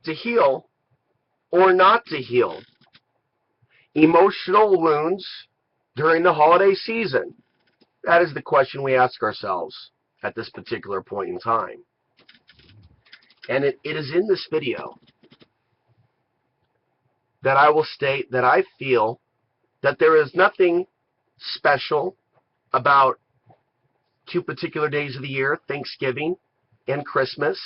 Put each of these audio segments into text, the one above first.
to heal or not to heal emotional wounds during the holiday season? That is the question we ask ourselves at this particular point in time. And it is in this video that I will state that I feel that there is nothing special about two particular days of the year, Thanksgiving and Christmas,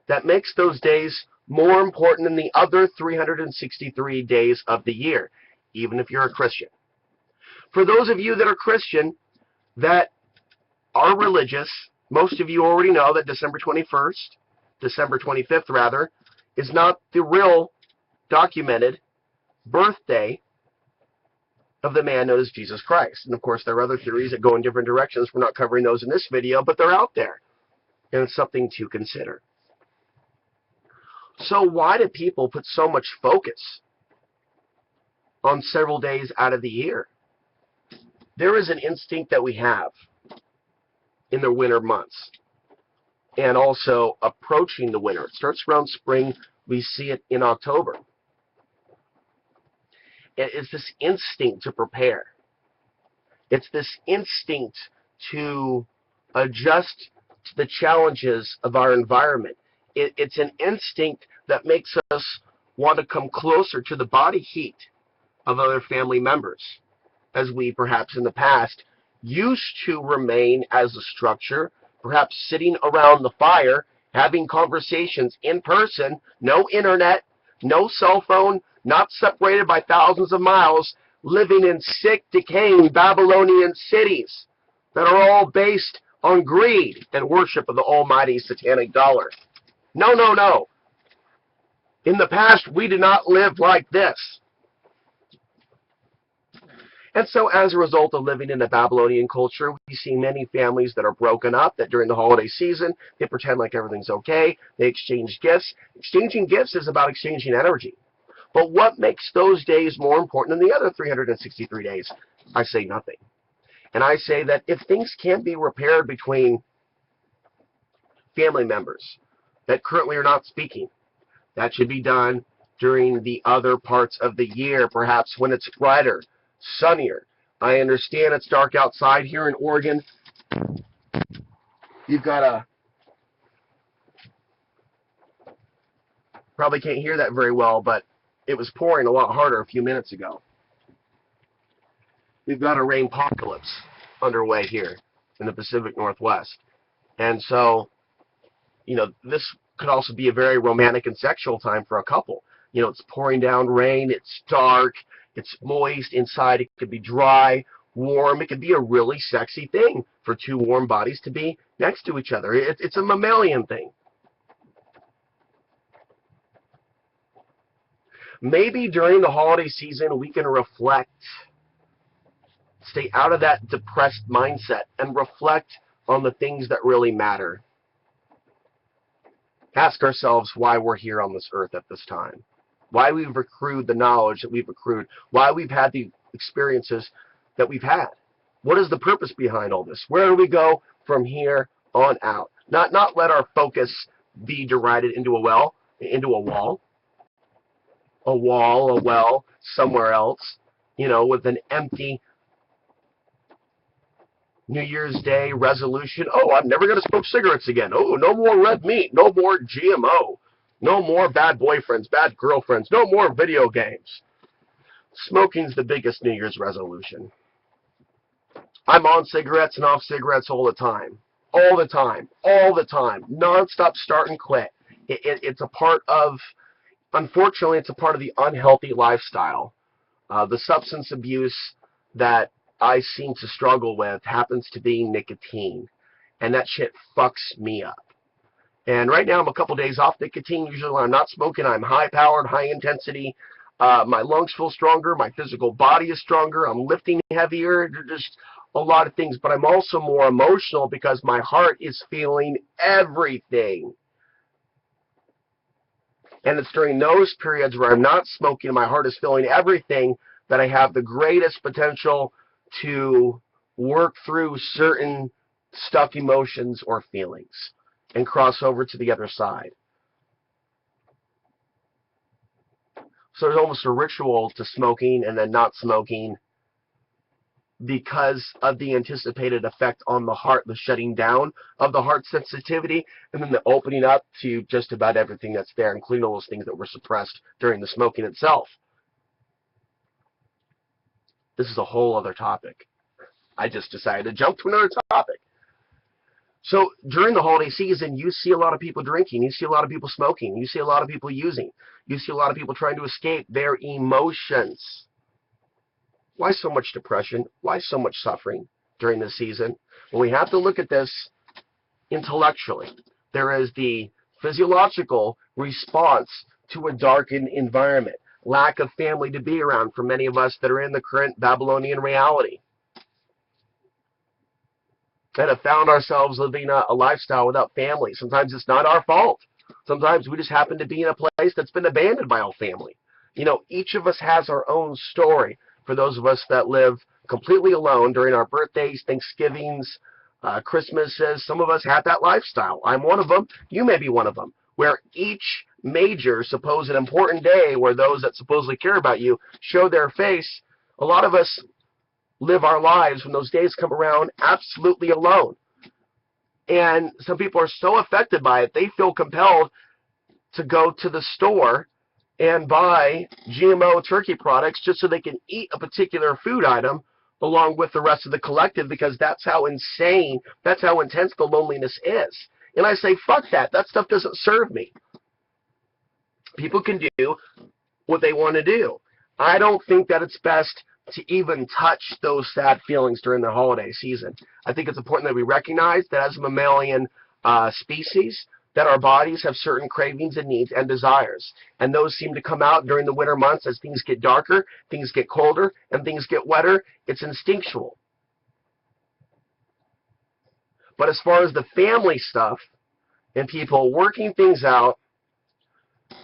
that makes those days more important than the other 363 days of the year, even if you're a Christian. For those of you that are Christian, that are religious, most of you already know that December 25th rather, is not the real documented birthday of the man known as Jesus Christ. And of course, there are other theories that go in different directions. We're not covering those in this video, but they're out there. And it's something to consider. So why do people put so much focus on several days out of the year? There is an instinct that we have in the winter months and also approaching the winter. It starts around spring. We see it in October. It's this instinct to prepare. It's this instinct to adjust to the challenges of our environment. It's an instinct that makes us want to come closer to the body heat of other family members, as we perhaps in the past used to remain as a structure, perhaps sitting around the fire, having conversations in person, no internet, no cell phone, not separated by thousands of miles, living in sick, decaying Babylonian cities that are all based on greed and worship of the almighty satanic dollar. No, no, no. In the past, we did not live like this. And so as a result of living in the Babylonian culture, we see many families that are broken up, that during the holiday season, they pretend like everything's okay. They exchange gifts. Exchanging gifts is about exchanging energy. But what makes those days more important than the other 363 days? I say nothing. And I say that if things can't be repaired between family members that currently are not speaking, that should be done during the other parts of the year, perhaps when it's brighter, sunnier. I understand it's dark outside here in Oregon. You've got probably can't hear that very well, but it was pouring a lot harder a few minutes ago. We've got a rainpocalypse underway here in the Pacific Northwest. And so, you know, this could also be a very romantic and sexual time for a couple. You know, it's pouring down rain, it's dark, it's moist inside, it could be dry, warm. It could be a really sexy thing for two warm bodies to be next to each other. It's a mammalian thing. Maybe during the holiday season we can reflect, stay out of that depressed mindset and reflect on the things that really matter. Ask ourselves why we're here on this earth at this time. Why we've accrued the knowledge that we've accrued. Why we've had the experiences that we've had. What is the purpose behind all this? Where do we go from here on out? Not let our focus be derided into a well, into a wall. A wall, a well, somewhere else, you know, with an empty New Year's Day resolution. Oh, I'm never going to smoke cigarettes again. Oh, no more red meat. No more GMO. No more bad boyfriends, bad girlfriends. No more video games. Smoking's the biggest New Year's resolution. I'm on cigarettes and off cigarettes all the time. All the time. All the time. Non-stop start and quit. It's a part of... Unfortunately, it's a part of the unhealthy lifestyle. The substance abuse that I seem to struggle with happens to be nicotine. And that shit fucks me up. And right now I'm a couple days off nicotine. Usually when I'm not smoking, I'm high-powered, high-intensity. My lungs feel stronger. My physical body is stronger. I'm lifting heavier. Just a lot of things. But I'm also more emotional because my heart is feeling everything. And it's during those periods where I'm not smoking, my heart is feeling everything, that I have the greatest potential to work through certain stuck emotions or feelings and cross over to the other side. So there's almost a ritual to smoking and then not smoking because of the anticipated effect on the heart, the shutting down of the heart sensitivity, and then the opening up to just about everything that's there, including all those things that were suppressed during the smoking itself. This is a whole other topic. I just decided to jump to another topic. So during the holiday season, you see a lot of people drinking, you see a lot of people smoking, you see a lot of people using, you see a lot of people trying to escape their emotions. Why so much depression? Why so much suffering during this season? Well, we have to look at this intellectually. There is the physiological response to a darkened environment, lack of family to be around for many of us that are in the current Babylonian reality, that have found ourselves living a lifestyle without family. Sometimes it's not our fault. Sometimes we just happen to be in a place that's been abandoned by our family. You know, each of us has our own story. For those of us that live completely alone during our birthdays, Thanksgivings, Christmases, some of us have that lifestyle. I'm one of them. You may be one of them. Where each major, supposed important day where those that supposedly care about you show their face, a lot of us live our lives when those days come around absolutely alone. And some people are so affected by it, they feel compelled to go to the store and buy GMO turkey products just so they can eat a particular food item along with the rest of the collective, because that's how insane, that's how intense the loneliness is. And I say, fuck that. That stuff doesn't serve me. People can do what they want to do. I don't think that it's best to even touch those sad feelings during the holiday season. I think it's important that we recognize that as a mammalian species, that our bodies have certain cravings and needs and desires. And those seem to come out during the winter months as things get darker, things get colder, and things get wetter. It's instinctual. But as far as the family stuff and people working things out,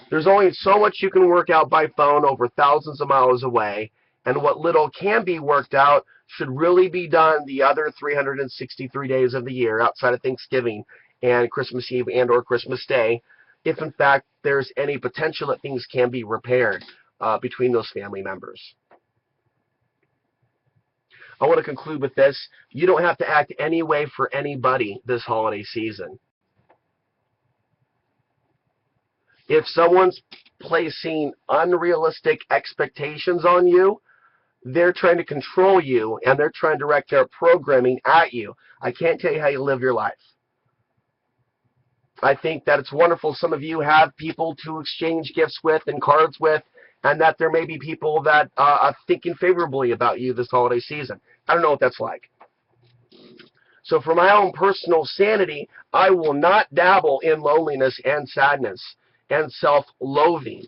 there's only so much you can work out by phone over thousands of miles away, and what little can be worked out should really be done the other 363 days of the year outside of Thanksgiving and Christmas Eve and or Christmas Day, if in fact there's any potential that things can be repaired between those family members. I want to conclude with this. You don't have to act any way for anybody this holiday season. If someone's placing unrealistic expectations on you, they're trying to control you and they're trying to direct their programming at you. I can't tell you how you live your life. I think that it's wonderful some of you have people to exchange gifts with and cards with, and that there may be people that are thinking favorably about you this holiday season. I don't know what that's like. So for my own personal sanity, I will not dabble in loneliness and sadness and self-loathing,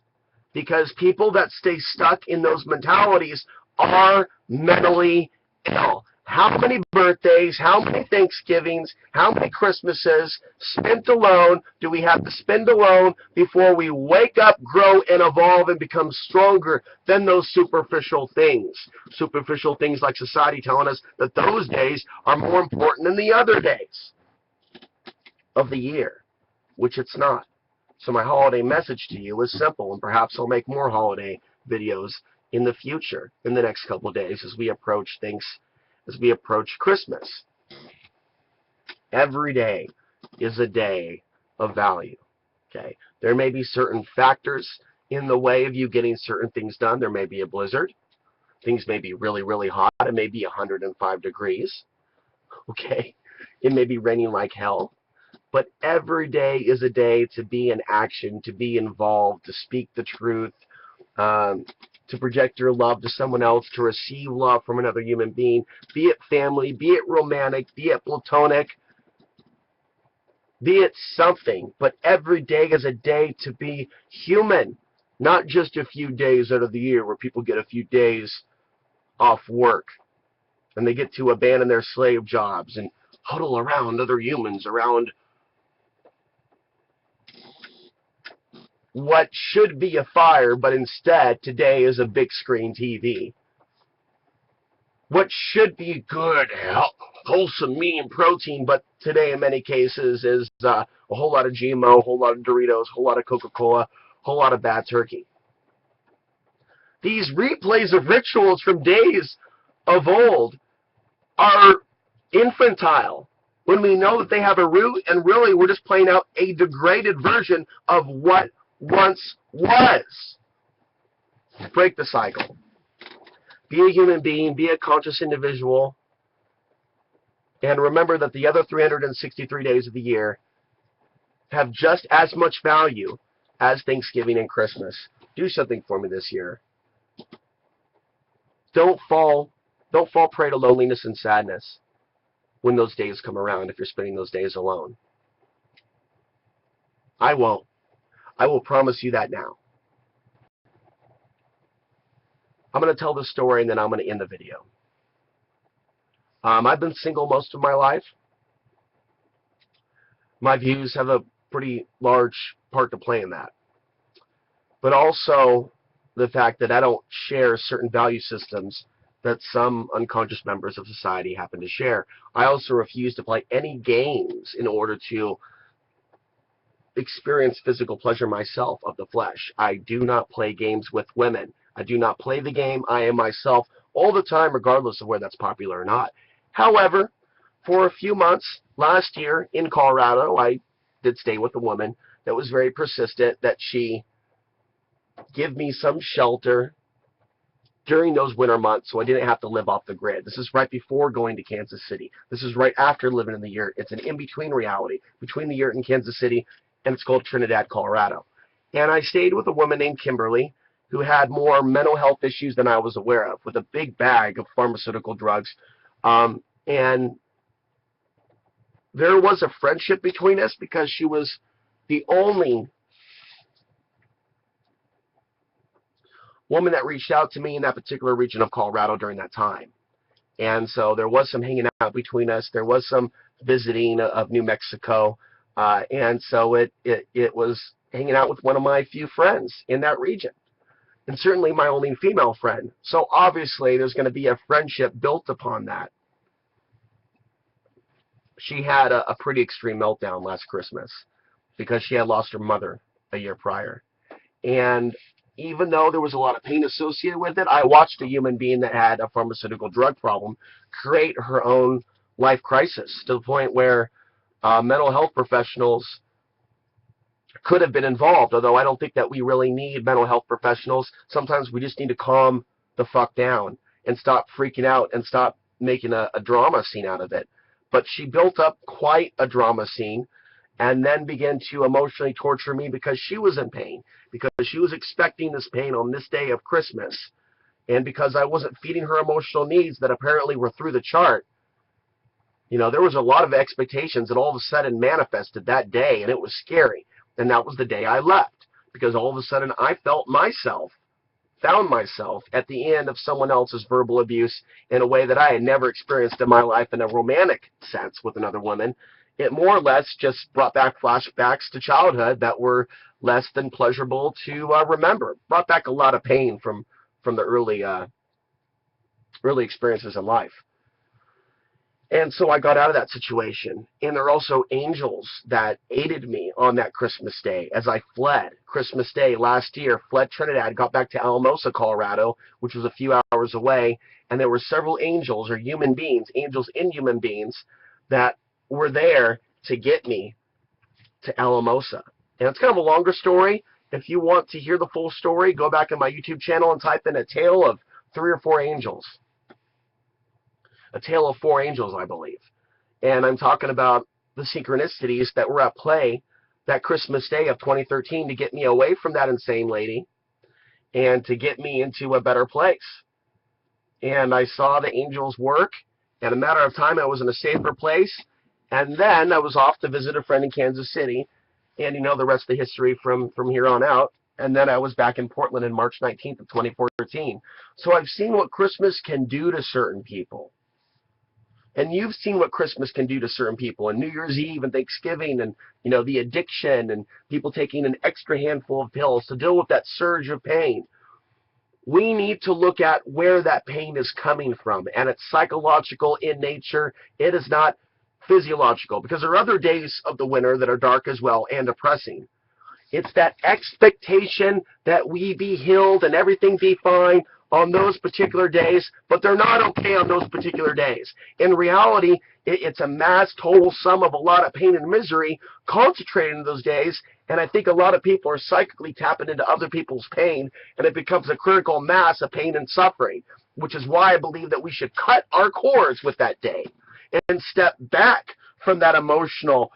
because people that stay stuck in those mentalities are mentally ill. How many birthdays, how many Thanksgivings, how many Christmases spent alone do we have to spend alone before we wake up, grow, and evolve and become stronger than those superficial things? Superficial things like society telling us that those days are more important than the other days of the year, which it's not. So my holiday message to you is simple, and perhaps I'll make more holiday videos in the future, in the next couple of days as we approach things. As we approach Christmas. Every day is a day of value. Okay, there may be certain factors in the way of you getting certain things done. There may be a blizzard. Things may be really, really hot. It may be 105 degrees. Okay, it may be raining like hell. But every day is a day to be in action, to be involved, to speak the truth, to project your love to someone else, to receive love from another human being, be it family, be it romantic, be it platonic, be it something. But every day is a day to be human, not just a few days out of the year where people get a few days off work and they get to abandon their slave jobs and huddle around other humans, around what should be a fire, but instead today is a big screen TV. What should be good, wholesome meat and protein, but today in many cases is a whole lot of GMO, a whole lot of Doritos, a whole lot of Coca-Cola, a whole lot of bad turkey. These replays of rituals from days of old are infantile when we know that they have a root, and really we're just playing out a degraded version of what once was. Break the cycle. Be a human being, be a conscious individual, and remember that the other 363 days of the year have just as much value as Thanksgiving and Christmas. Do something for me this year. Don't fall prey to loneliness and sadness when those days come around if you're spending those days alone. I won't. I will promise you that now. I'm going to tell the story and then I'm going to end the video. I've been single most of my life. My views have a pretty large part to play in that. But also the fact that I don't share certain value systems that some unconscious members of society happen to share. I also refuse to play any games in order to experience physical pleasure myself of the flesh. I do not play games with women. I do not play the game. I am myself all the time, regardless of whether that's popular or not. However, for a few months last year in Colorado, I did stay with a woman that was very persistent, that she give me some shelter during those winter months so I didn't have to live off the grid. This is right before going to Kansas City. This is right after living in the yurt. It's an in-between reality between the yurt and Kansas City, and it's called Trinidad, Colorado. And I stayed with a woman named Kimberly who had more mental health issues than I was aware of, with a big bag of pharmaceutical drugs. And there was a friendship between us because she was the only woman that reached out to me in that particular region of Colorado during that time. And so there was some hanging out between us. There was some visiting of New Mexico. And so it was hanging out with one of my few friends in that region. And certainly my only female friend. So obviously there's going to be a friendship built upon that. She had a pretty extreme meltdown last Christmas because she had lost her mother a year prior. And even though there was a lot of pain associated with it, I watched a human being that had a pharmaceutical drug problem create her own life crisis to the point where mental health professionals could have been involved, although I don't think that we really need mental health professionals. Sometimes we just need to calm the fuck down and stop freaking out and stop making a drama scene out of it. But she built up quite a drama scene and then began to emotionally torture me because she was in pain, because she was expecting this pain on this day of Christmas, and because I wasn't feeding her emotional needs that apparently were through the chart. You know, there was a lot of expectations that all of a sudden manifested that day, and it was scary. And that was the day I left, because all of a sudden I found myself at the end of someone else's verbal abuse in a way that I had never experienced in my life in a romantic sense with another woman. It more or less just brought back flashbacks to childhood that were less than pleasurable to remember. Brought back a lot of pain from the early experiences in life. And so I got out of that situation. And there are also angels that aided me on that Christmas Day as I fled. Christmas Day last year, fled Trinidad, got back to Alamosa, Colorado, which was a few hours away. And there were several angels or human beings, angels in human beings, that were there to get me to Alamosa. And it's kind of a longer story. If you want to hear the full story, go back in my YouTube channel and type in A Tale of 3 or 4 Angels. A Tale of 4 Angels, I believe. And I'm talking about the synchronicities that were at play that Christmas Day of 2013 to get me away from that insane lady and to get me into a better place. And I saw the angels work. In a matter of time, I was in a safer place. And then I was off to visit a friend in Kansas City. And you know the rest of the history from here on out. And then I was back in Portland on March 19th of 2014. So I've seen what Christmas can do to certain people. And you've seen what Christmas can do to certain people, and New Year's Eve and Thanksgiving, and you know, the addiction and people taking an extra handful of pills to deal with that surge of pain. We need to look at where that pain is coming from, and it's psychological in nature. It is not physiological, because there are other days of the winter that are dark as well and depressing. It's that expectation that we be healed and everything be fine on those particular days, but they're not okay on those particular days. In reality, it's a mass total sum of a lot of pain and misery concentrated in those days, and I think a lot of people are psychically tapping into other people's pain, and it becomes a critical mass of pain and suffering, which is why I believe that we should cut our cords with that day and step back from that emotional,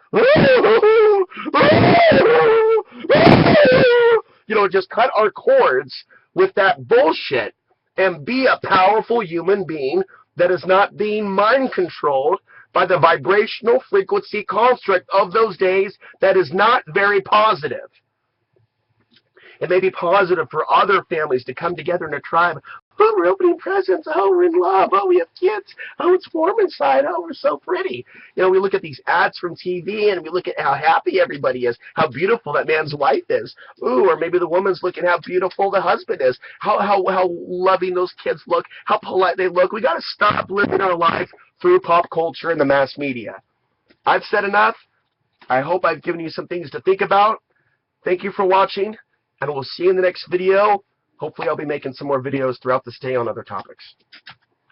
just cut our cords with that bullshit and be a powerful human being that is not being mind controlled by the vibrational frequency construct of those days that is not very positive. It may be positive for other families to come together in a tribe. Oh, we're opening presents. Oh, we're in love. Oh, we have kids. Oh, it's warm inside. Oh, we're so pretty. We look at these ads from TV and we look at how happy everybody is, how beautiful that man's wife is. Ooh, or maybe the woman's looking how beautiful the husband is, how loving those kids look, how polite they look. We got to stop living our life through pop culture and the mass media. I've said enough. I hope I've given you some things to think about. Thank you for watching, and we'll see you in the next video. Hopefully I'll be making some more videos throughout this day on other topics.